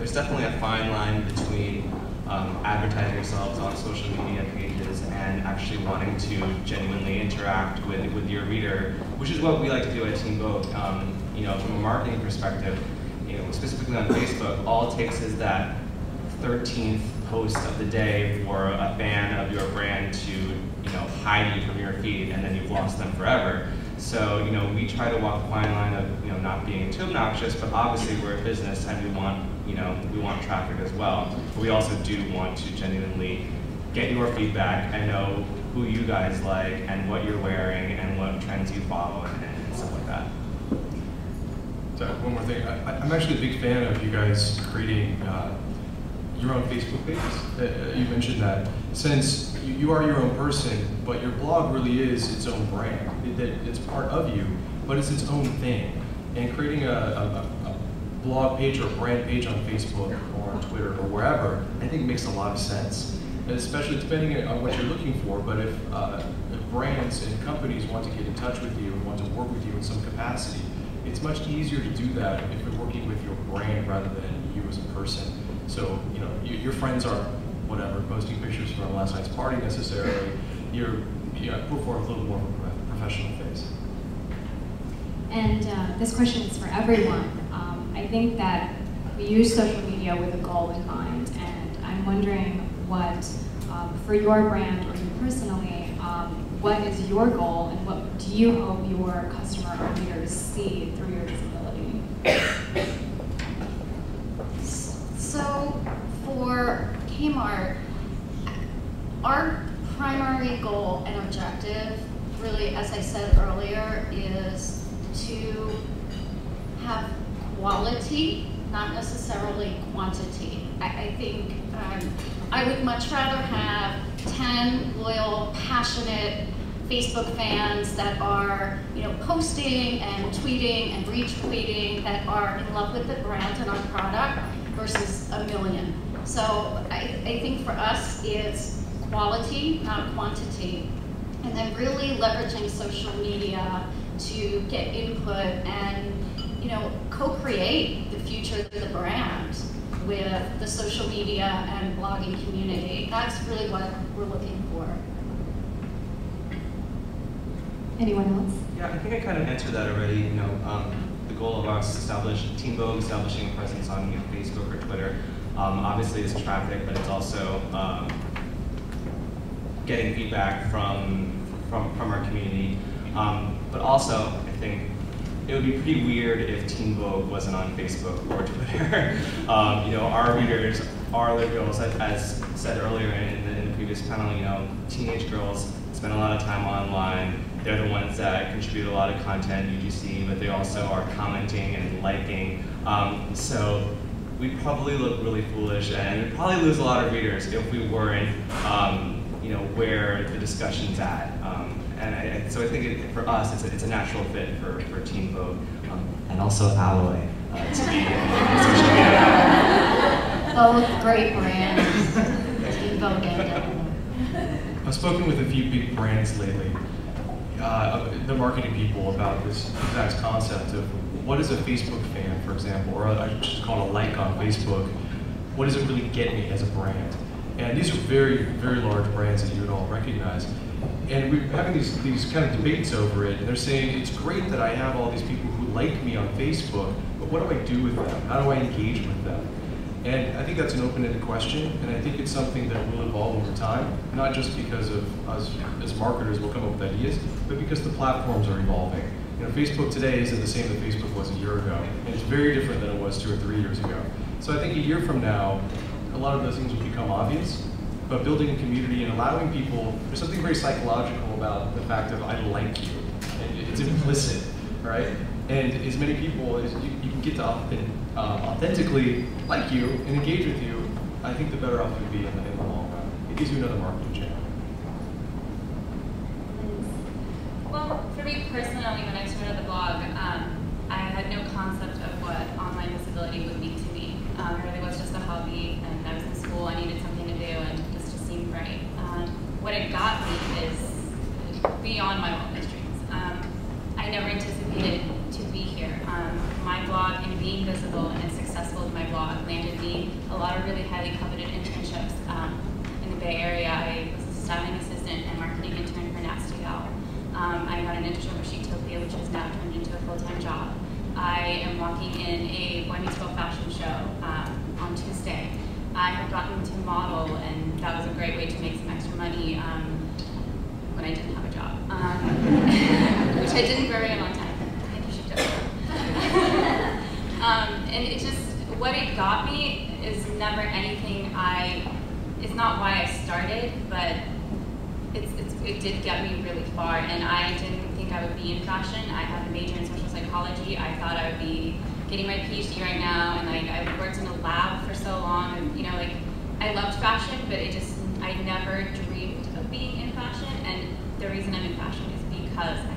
there's definitely a fine line between advertising yourselves on social media pages and actually wanting to genuinely interact with your reader, which is what we like to do at Team Vogue. You know, from a marketing perspective, you know, specifically on Facebook, all it takes is that 13th post of the day for a fan of your brand to, you know, hide you from your feed, and then you've lost them forever. So, you know, we try to walk the fine line of, you know, not being too obnoxious, but obviously we're a business and we want, you know, we want traffic as well. But we also do want to genuinely get your feedback and know who you guys like and what you're wearing and what trends you follow and stuff like that. So one more thing, I'm actually a big fan of you guys creating your own Facebook pages. You mentioned that since you are your own person, but your blog really is its own brand. It's part of you, but it's its own thing. And creating a blog page or a brand page on Facebook or on Twitter or wherever, I think makes a lot of sense. And especially depending on what you're looking for, but if brands and companies want to get in touch with you and want to work with you in some capacity, it's much easier to do that if you're working with your brand rather than you as a person. So, you know, your friends aren't, whatever, posting pictures from last night's party necessarily. You put forth a little more of a professional face. And this question is for everyone. I think that we use social media with a goal in mind, and I'm wondering what, for your brand or you personally, what is your goal and what do you hope your customer or readers see through your visibility? So for Kmart, our primary goal and objective, really, as I said earlier, is to have quality, not necessarily quantity. I think I would much rather have 10 loyal, passionate Facebook fans that are, you know, posting and tweeting and retweeting, that are in love with the brand and our product, versus a million. So I think for us it's quality, not quantity. And then really leveraging social media to get input and, you know, co-create the future of the brand with the social media and blogging community. That's really what we're looking for. Anyone else? Yeah, I think I kind of answered that already. You know, the goal of us Team Vogue establishing a presence on, you know, Facebook or Twitter, obviously is traffic, but it's also getting feedback from our community. But also, I think it would be pretty weird if Team Vogue wasn't on Facebook or Twitter. You know, our readers are the girls, as said earlier in the previous panel. You know, teenage girls spend a lot of time online. They're the ones that contribute a lot of content UGC, but they also are commenting and liking. So we'd probably look really foolish, and we'd probably lose a lot of readers if we weren't, you know, where the discussion's at. So I think for us, it's a natural fit for Team Vogue, and also Alloy to be in social media. Both great brands, Team Vogue and Alloy. I've spoken with a few big brands lately, the marketing people, about this exact concept of what is a Facebook fan, for example, or I just call it a like on Facebook. What does it really get me as a brand? And these are very, very large brands that you would all recognize. And we're having these kind of debates over it, and they're saying, it's great that I have all these people who like me on Facebook, but what do I do with them? How do I engage with them? And I think that's an open-ended question, and I think it's something that will evolve over time, not just because of us as marketers will come up with ideas, but because the platforms are evolving. You know, Facebook today isn't the same that Facebook was a year ago, and it's very different than it was 2 or 3 years ago. So I think a year from now, a lot of those things will become obvious, but building a community and allowing people, there's something very psychological about the fact of I like you, and it's implicit, right? And as many people as you can get to authentically like you and engage with you, I think the better off you'll be in the long run. It gives you another marketing channel. Well, for me personally, when I started the blog, I had no concept of what online visibility would mean to me. It really was just a hobby, and I was in school, I needed something to do, and this just seemed right. What it got me is beyond my wildest dreams. I never anticipated to be here. My blog and being visible and successful with my blog landed me highly coveted internships in the Bay Area. I was a styling assistant and marketing intern for Nasty Gal. I got an internship with Chictopia, which has now turned into a full-time job. I am walking in a Boy Meets World fashion show on Tuesday. I have gotten to model, and that was a great way to make some extra money when I didn't have a job, which I didn't for a very long time. Thank you, Chictopia. And it just, what it got me is never anything it's not why I started, but it did get me really far, and I didn't think I would be in fashion. I have a major in social psychology. I thought I would be getting my PhD right now, and I worked in a lab for so long, and I loved fashion, but I never dreamed of being in fashion, and the reason I'm in fashion is because I